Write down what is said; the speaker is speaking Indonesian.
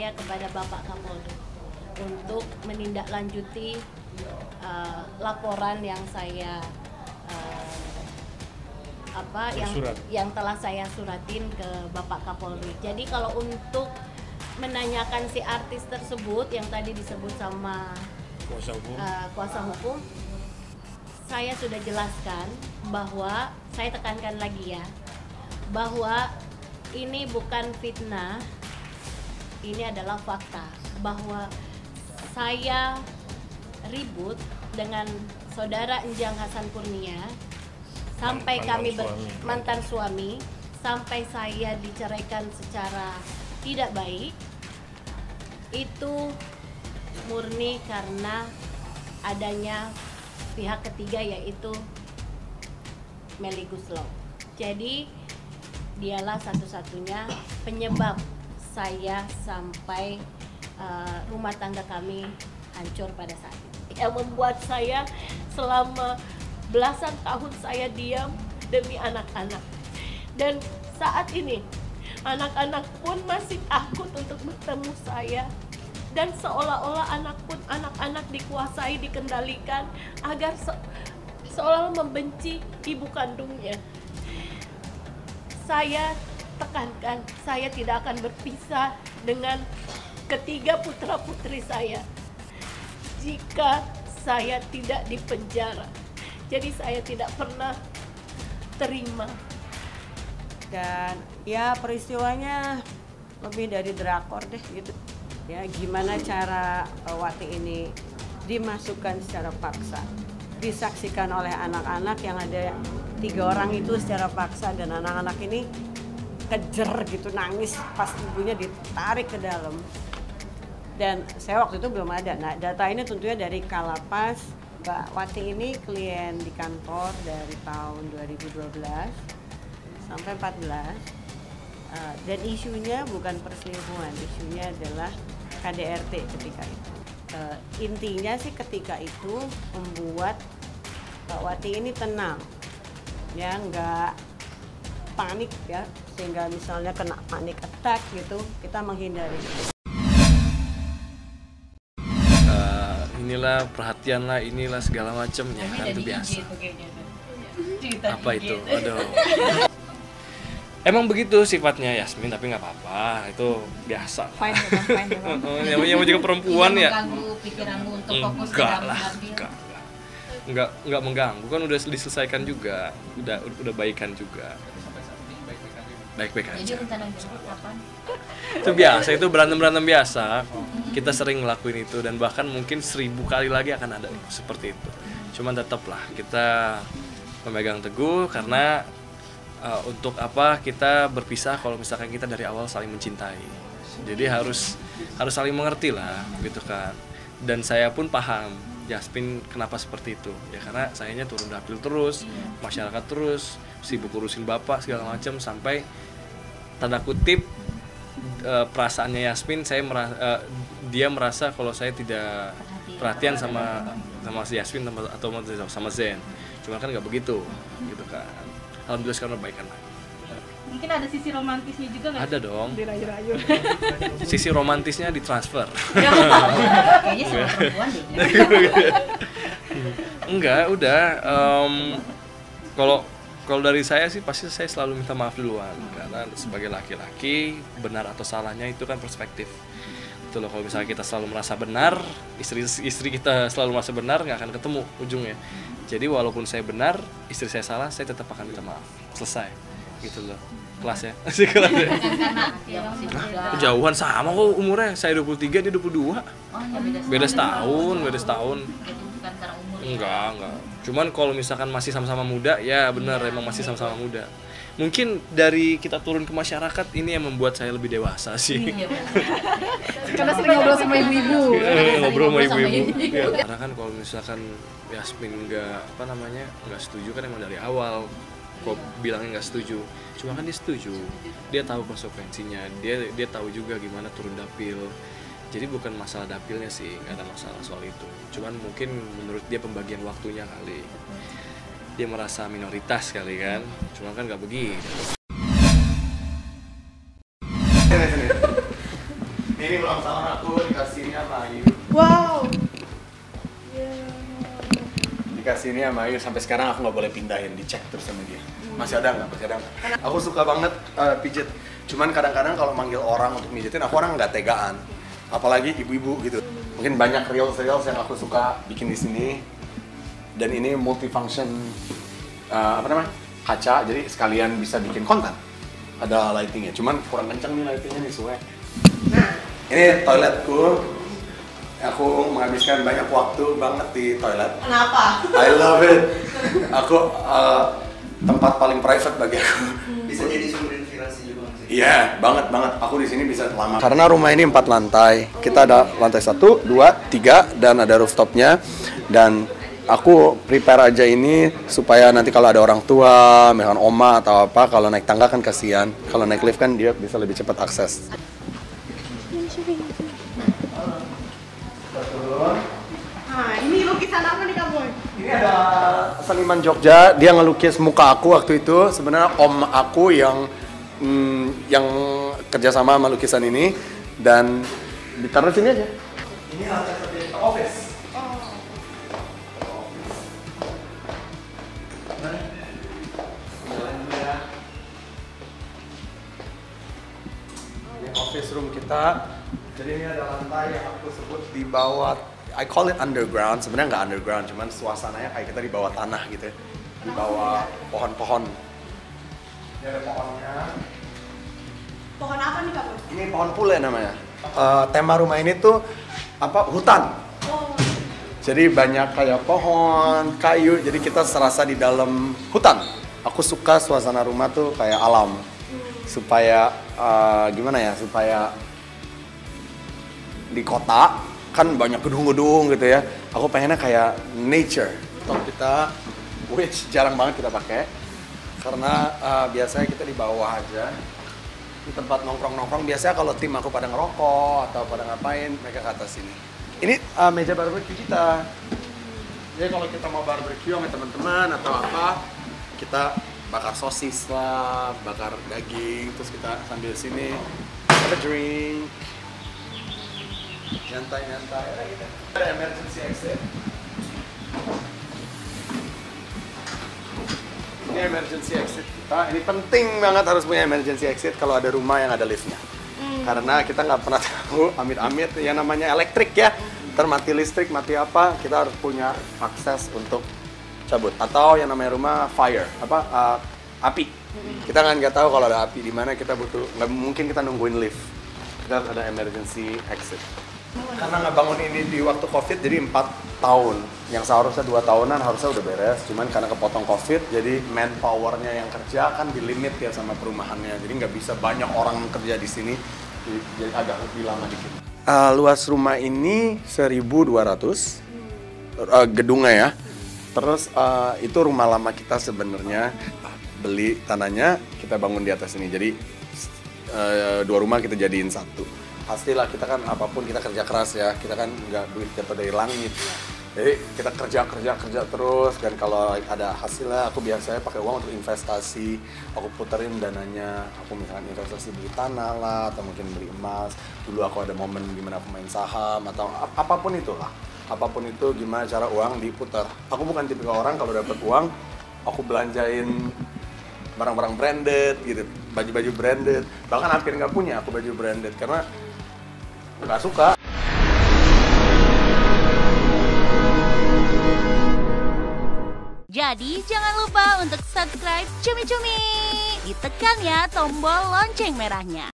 saya kepada Bapak Kapolri untuk menindaklanjuti laporan yang saya yang telah saya suratin ke Bapak Kapolri. Jadi kalau untuk menanyakan si artis tersebut yang tadi disebut sama kuasa hukum, saya sudah jelaskan bahwa saya tekankan lagi ya, bahwa ini bukan fitnah, ini adalah fakta bahwa saya ribut dengan saudara Enjang Hasan Kurnia sampai mantan suami sampai saya diceraikan secara tidak baik. Itu murni karena adanya pihak ketiga yaitu Melly Goeslaw. Jadi dialah satu-satunya penyebab saya sampai rumah tangga kami hancur pada saat itu. Yang membuat saya selama belasan tahun saya diam demi anak-anak. Dan saat ini anak-anak pun masih takut untuk bertemu saya. Dan seolah-olah anak-anak dikuasai, dikendalikan agar seolah membenci ibu kandungnya. Saya tekankan, saya tidak akan berpisah dengan ketiga putra-putri saya jika saya tidak dipenjara. Jadi saya tidak pernah terima. Dan ya peristiwanya lebih dari drakor deh gitu. Ya gimana cara Wati ini dimasukkan secara paksa, disaksikan oleh anak-anak yang ada 3 orang itu secara paksa, dan anak-anak ini kejer gitu, nangis pas ibunya ditarik ke dalam. Dan saya waktu itu belum ada. Nah data ini tentunya dari Kalapas. Mbak Wati ini klien di kantor dari tahun 2012 sampai 14, dan isunya bukan perselingkuhan, isunya adalah KDRT ketika itu. Intinya sih ketika itu membuat Mbak Wati ini tenang, ya nggak panik ya, sehingga misalnya kena panic attack gitu, kita menghindari. Inilah perhatian lah, inilah segala macam ya kan, itu biasa. Apa itu? Aduh. Emang begitu sifatnya Yasmin, tapi nggak apa-apa, itu biasa. Fine ya. Yang juga perempuan ya. Mengganggu pikiranmu untuk fokus enggak lah, enggak mengganggu, kan udah diselesaikan juga, udah baikan juga. Baik-baik aja. Jadi rencana kapan? Itu biasa, itu berantem biasa. Kita sering ngelakuin itu, dan bahkan mungkin 1000 kali lagi akan ada seperti itu. Cuman tetaplah kita memegang teguh, karena untuk apa kita berpisah kalau misalkan kita dari awal saling mencintai. Jadi harus saling mengerti lah gitu kan. Dan saya pun paham Yasmin kenapa seperti itu ya, karena sayanya turun dapil terus, masyarakat terus sibuk urusin bapak segala macam, sampai tanda kutip perasaannya Yasmin, dia merasa kalau saya tidak perhatian sama si Yasmin atau sama Zen. Cuma kan nggak begitu gitu kan. Alhamdulillah sekarang perbaikan lagi. Mungkin ada sisi romantisnya juga nggak? Ada dong. Dirayu-rayu. Sisi romantisnya ditransfer. Kayaknya sama perempuan deh. Enggak, udah. Kalau dari saya sih pasti saya selalu minta maaf duluan, karena sebagai laki-laki benar atau salahnya itu kan perspektif. Itu loh, kalau misalnya kita selalu merasa benar, istri kita selalu merasa benar, nggak akan ketemu ujungnya. Jadi walaupun saya benar, istri saya salah, saya tetap akan minta maaf. Selesai. Gitu loh. Kelas ya. Asik kelas ya. Kejauhan sama kok umurnya. Saya 23, dia 22. Beda setahun. Bukan karena umur. Enggak. Cuman kalau misalkan masih sama-sama muda, ya benar, emang masih sama-sama muda. Mungkin dari kita turun ke masyarakat ini yang membuat saya lebih dewasa sih. Karena sering ngobrol sama ibu-ibu. Ngobrol sama ibu-ibu. Karena kan kalau misalkan Yasmin nggak setuju kan emang dari awal. Kok bilangnya nggak setuju, cuma kan dia setuju, dia tahu konsekuensinya, dia tahu juga gimana turun dapil. Jadi bukan masalah dapilnya sih, nggak ada masalah soal itu. Cuman mungkin menurut dia pembagian waktunya kali, dia merasa minoritas kali kan, cuma kan nggak begitu. Ini Ini ulang tahun aku dikasihnya sama Ayu. Wow. Dikasih ini sama Ayu, sampai sekarang aku nggak boleh pindahin, dicek terus sama dia. Masih ada nggak? Masih ada nggak? Aku suka banget pijet. Cuman kadang-kadang kalau manggil orang untuk mijetin, aku orang nggak tegaan. Apalagi ibu-ibu gitu. Mungkin banyak reels yang aku suka bikin di sini. Dan ini multifunction kaca, jadi sekalian bisa bikin konten. Ada lightingnya, cuman kurang kenceng nih lightingnya nih suwe. Ini toiletku. Aku menghabiskan banyak waktu banget di toilet. Kenapa? I love it. Aku tempat paling private bagi aku. Bisa jadi sumber inspirasi juga sih. Iya, banget. Aku di sini bisa lama. Karena rumah ini 4 lantai. Kita ada lantai 1, 2, 3 dan ada rooftopnya. Dan aku prepare aja ini supaya nanti kalau ada orang tua, misalkan oma atau apa, kalau naik tangga kan kasihan. Kalau naik lift kan dia bisa lebih cepat akses. Nah, ini lukisan apa nih Kak Boy? Ini ada seniman Jogja, dia ngelukis muka aku waktu itu. Sebenarnya om aku yang kerjasama sama lukisan ini, dan ditaruh sini aja. Ini lantai satu office. Ini office room kita. Jadi ini ada lantai yang aku sebut di bawah. I call it underground, sebenarnya nggak underground, cuman suasananya kayak kita di bawah tanah gitu, di bawah pohon-pohon. Ini ada pohonnya. Pohon apa nih Kak Boy? Ini pohon pule namanya. Tema rumah ini tuh hutan. Oh. Jadi banyak kayak pohon, kayu, jadi kita serasa di dalam hutan. Aku suka suasana rumah tuh kayak alam, supaya gimana ya, supaya di kota kan banyak gedung-gedung gitu ya. Aku pengennya kayak nature. Top kita, which jarang banget kita pakai, karena biasanya kita di bawah aja, di tempat nongkrong-nongkrong. Biasanya kalau tim aku pada ngerokok atau pada ngapain, mereka ke atas sini. Ini meja barbecue kita. Jadi kalau kita mau barbecue sama teman-teman atau apa, kita bakar sosis lah, bakar daging, terus kita sambil sini ada drink. Nyantai-nyantai ada gitu. Ada emergency exit. Ini emergency exit kita. Ini penting banget harus punya emergency exit kalau ada rumah yang ada liftnya. Karena kita nggak pernah tahu, amit-amit yang namanya elektrik ya. Ntar mati listrik, mati apa, kita harus punya akses untuk cabut. Atau yang namanya rumah fire, api. Kita kan nggak tahu kalau ada api di mana, kita butuh, nggak mungkin kita nungguin lift. Kita harus ada emergency exit. Karena ngebangun ini di waktu COVID jadi 4 tahun. Yang seharusnya 2 tahunan harusnya udah beres. Cuman karena kepotong COVID jadi manpower-nya yang kerja kan dilimit ya sama perumahannya. Jadi nggak bisa banyak orang kerja di sini. Jadi agak lebih lama dikit. Luas rumah ini 1.200 gedungnya ya. Terus itu rumah lama kita sebenarnya. Beli tanahnya, kita bangun di atas ini. Jadi 2 rumah kita jadiin 1. Pastilah kita kan apapun kita kerja keras ya, kita kan nggak duit jatuh dari langit. Jadi kita kerja terus, dan kalau ada hasilnya aku biasanya pakai uang untuk investasi. Aku puterin dananya, aku misalkan investasi beli tanah lah, atau mungkin beli emas. Dulu aku ada momen gimana aku main saham, atau apapun itulah. Apapun itu gimana cara uang diputar. Aku bukan tipikal orang kalau dapat uang, aku belanjain barang-barang branded gitu, baju-baju branded. Bahkan hampir nggak punya aku baju branded, karena nggak suka. Jadi jangan lupa untuk subscribe Cumi Cumi. Ditekan ya tombol lonceng merahnya.